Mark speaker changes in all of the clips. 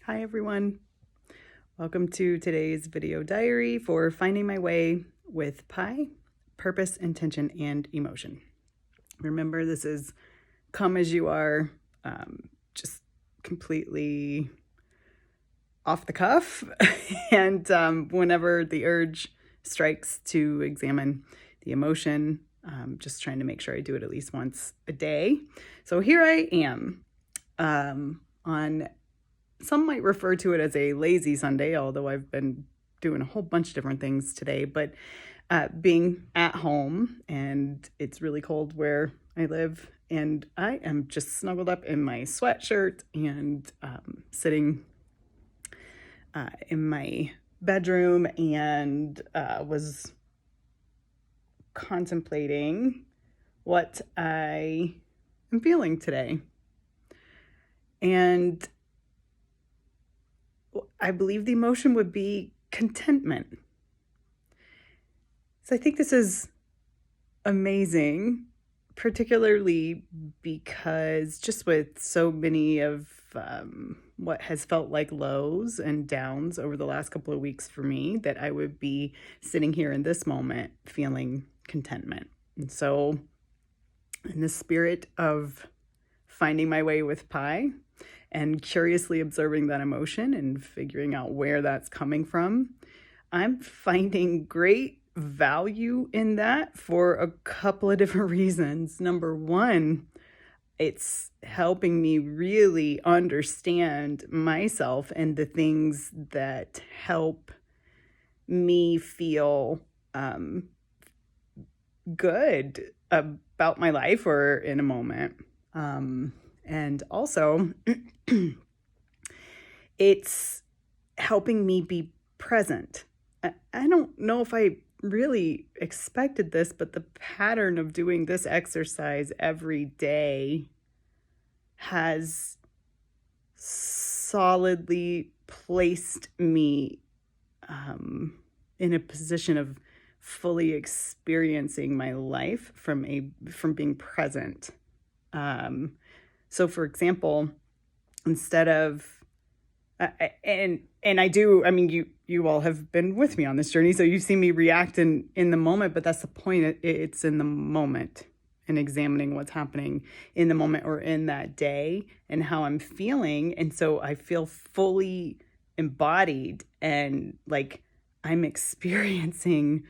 Speaker 1: Hi everyone. Welcome to today's video diary for finding my way with pie, purpose, intention, and emotion. Remember, this is come as you are, just completely off the cuff, and whenever the urge strikes to examine the emotion, just trying to make sure I do it at least once a day. So here I am on some might refer to it as a lazy Sunday, although I've been doing a whole bunch of different things today. But being at home, and it's really cold where I live, and I am just snuggled up in my sweatshirt and sitting in my bedroom and was contemplating what I am feeling today. And I believe the emotion would be contentment. So I think this is amazing, particularly because just with so many of what has felt like lows and downs over the last couple of weeks for me, that I would be sitting here in this moment feeling contentment. And so in the spirit of finding my way with pie and curiously observing that emotion and figuring out where that's coming from, I'm finding great value in that for a couple of different reasons. Number one, it's helping me really understand myself and the things that help me feel good about my life or in a moment. And also, it's helping me be present. I don't know if I really expected this, but the pattern of doing this exercise every day has solidly placed me in a position of fully experiencing my life from being present. So for example, instead of and I do, I mean, you all have been with me on this journey, so you've seen me react in the moment, but that's the point. It's in the moment and examining what's happening in the moment or in that day and how I'm feeling. And so I feel fully embodied and like I'm experiencing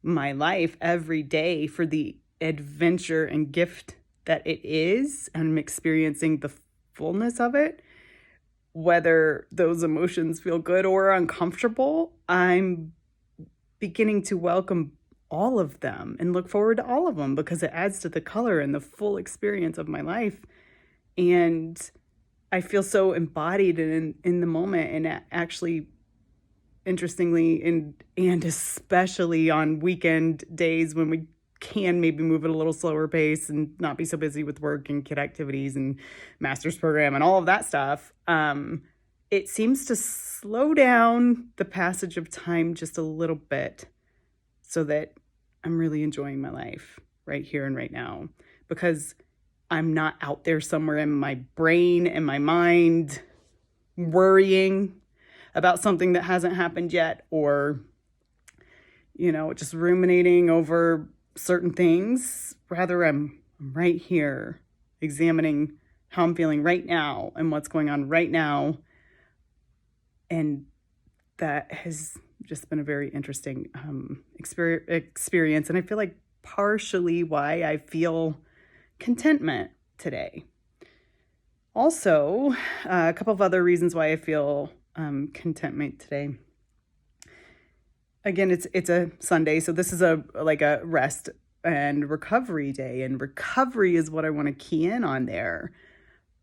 Speaker 1: my life every day for the adventure and gift that it is. And I'm experiencing the fullness of it. Whether those emotions feel good or uncomfortable, I'm beginning to welcome all of them and look forward to all of them because it adds to the color and the full experience of my life. And I feel so embodied in the moment. And actually, interestingly, and especially on weekend days when we can maybe move at a little slower pace and not be so busy with work and kid activities and master's program and all of that stuff, it seems to slow down the passage of time just a little bit so that I'm really enjoying my life right here and right now, because I'm not out there somewhere in my brain and my mind worrying about something that hasn't happened yet, or, just ruminating over certain things. Rather, I'm right here examining how I'm feeling right now and what's going on right now. And that has just been a very interesting experience. And I feel like partially why I feel contentment today. Also, a couple of other reasons why I feel contentment today. Again, it's a Sunday, so this is a rest and recovery day, and recovery is what I want to key in on there.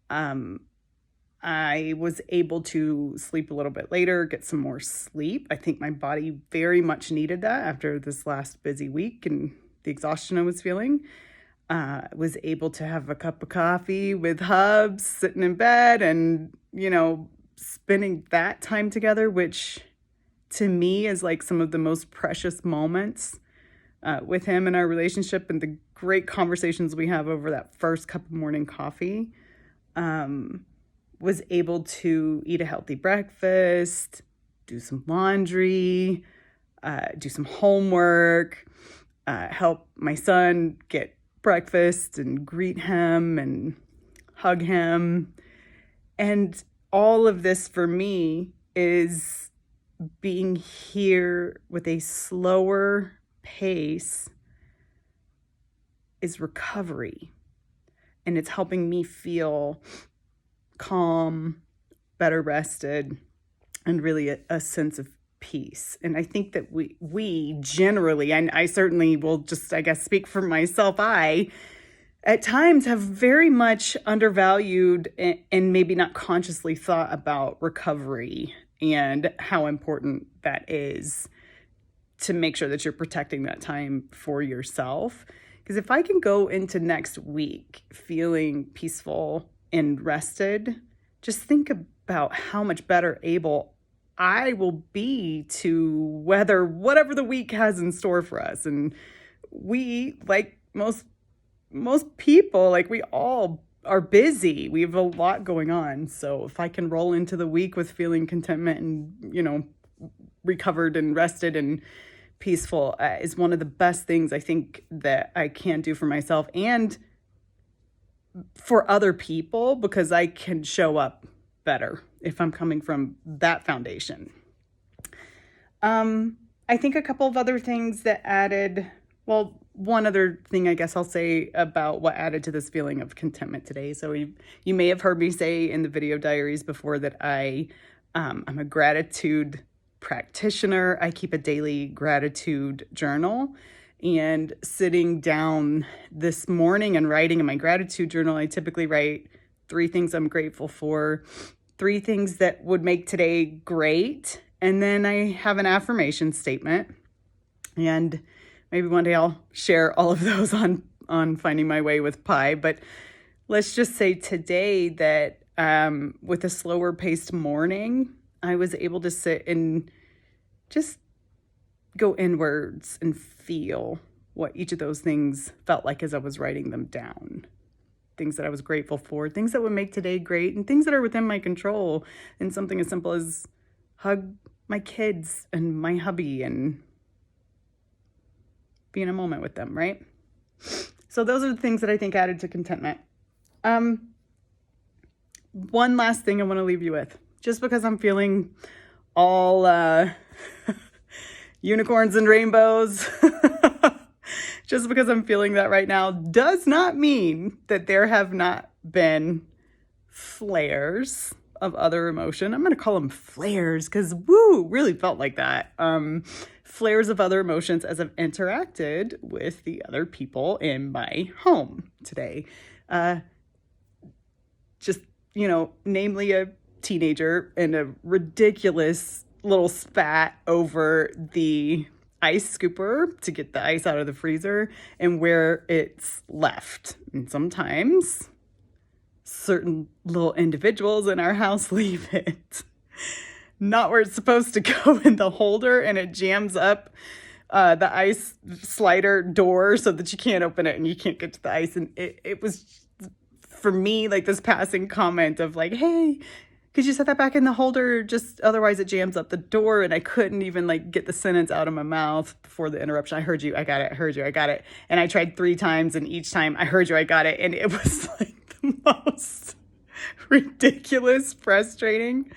Speaker 1: I was able to sleep a little bit later, get some more sleep. I think my body very much needed that after this last busy week and the exhaustion I was feeling. Was able to have a cup of coffee with Hubs, sitting in bed and, spending that time together, which to me is like some of the most precious moments with him in our relationship, and the great conversations we have over that first cup of morning coffee. was able to eat a healthy breakfast, do some laundry, do some homework, help my son get breakfast and greet him and hug him. And all of this for me is being here with a slower pace is recovery. And it's helping me feel calm, better rested, and really a sense of peace. And I think that we generally, and I certainly will just, I guess, speak for myself, I at times have very much undervalued and maybe not consciously thought about recovery and how important that is to make sure that you're protecting that time for yourself. Because if I can go into next week feeling peaceful and rested, just think about how much better able I will be to weather whatever the week has in store for us. And we, like most people, like we all are busy. We have a lot going on. So if I can roll into the week with feeling contentment and, recovered and rested and peaceful, is one of the best things I think that I can do for myself and for other people, because I can show up better if I'm coming from that foundation. I think a couple of other things that added, well, one other thing I guess I'll say about what added to this feeling of contentment today. So you may have heard me say in the video diaries before that I'm a gratitude practitioner. I keep a daily gratitude journal, and sitting down this morning and writing in my gratitude journal, I typically write 3 things I'm grateful for, 3 things that would make today great, and then I have an affirmation statement. And maybe one day I'll share all of those on Finding My Way with Pi. But let's just say today that with a slower paced morning, I was able to sit and just go inwards and feel what each of those things felt like as I was writing them down. Things that I was grateful for, things that would make today great, and things that are within my control. And something as simple as hug my kids and my hubby and be in a moment with them, right? So those are the things that I think added to contentment. One last thing I want to leave you with. Just because I'm feeling all unicorns and rainbows, just because I'm feeling that right now does not mean that there have not been flares of other emotion. I'm going to call them flares because really felt like that. Flares of other emotions as I've interacted with the other people in my home today. Namely a teenager and a ridiculous little spat over the ice scooper to get the ice out of the freezer and where it's left. And sometimes certain little individuals in our house leave it not where it's supposed to go in the holder, and it jams up the ice slider door so that you can't open it and you can't get to the ice. And it was, for me, like this passing comment of like, hey, could you set that back in the holder? Just otherwise it jams up the door. And I couldn't even like get the sentence out of my mouth before the interruption. I heard you, I got it, I heard you, I got it. And I tried 3 times, and each time I heard you, I got it. And it was like the most ridiculous, frustrating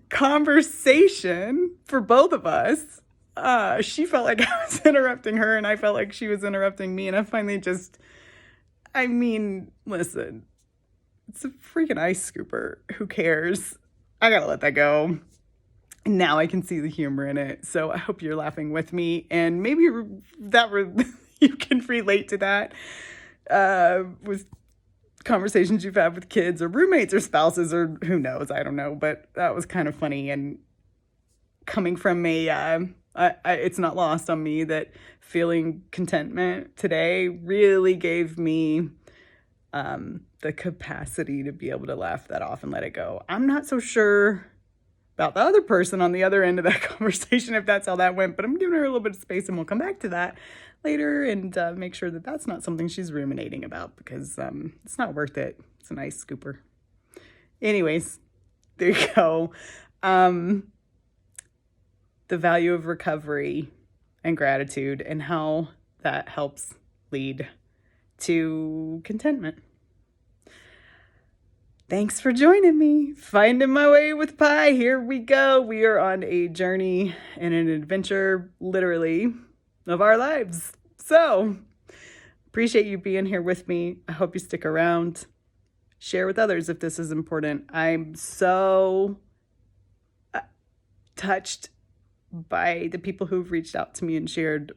Speaker 1: conversation for both of us. She felt like I was interrupting her, and I felt like she was interrupting me. And I finally listen, it's a freaking ice scooper. Who cares? I gotta let that go. Now I can see the humor in it. So I hope you're laughing with me, and maybe you can relate to that with conversations you've had with kids or roommates or spouses or who knows, I don't know, but that was kind of funny. And coming from it's not lost on me that feeling contentment today really gave me the capacity to be able to laugh that off and let it go. I'm not so sure about the other person on the other end of that conversation, if that's how that went, but I'm giving her a little bit of space, and we'll come back to that later and make sure that that's not something she's ruminating about, because it's not worth it. It's an ice scooper. Anyways, there you go. The value of recovery and gratitude and how that helps lead to contentment. Thanks for joining me. Finding my way with pie. Here we go. We are on a journey and an adventure, literally, of our lives. So, appreciate you being here with me. I hope you stick around. Share with others if this is important. I'm so touched by the people who've reached out to me and shared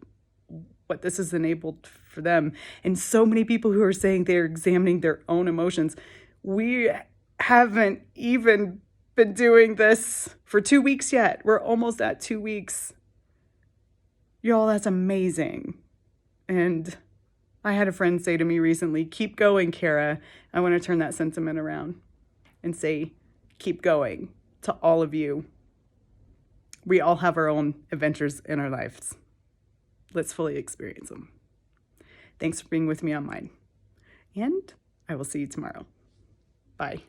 Speaker 1: what this has enabled for them. And so many people who are saying they're examining their own emotions. We haven't even been doing this for 2 weeks yet. We're almost at 2 weeks. Y'all, that's amazing. And I had a friend say to me recently, keep going, Kara. I want to turn that sentiment around and say, keep going to all of you. We all have our own adventures in our lives. Let's fully experience them. Thanks for being with me on mine. And I will see you tomorrow. Bye.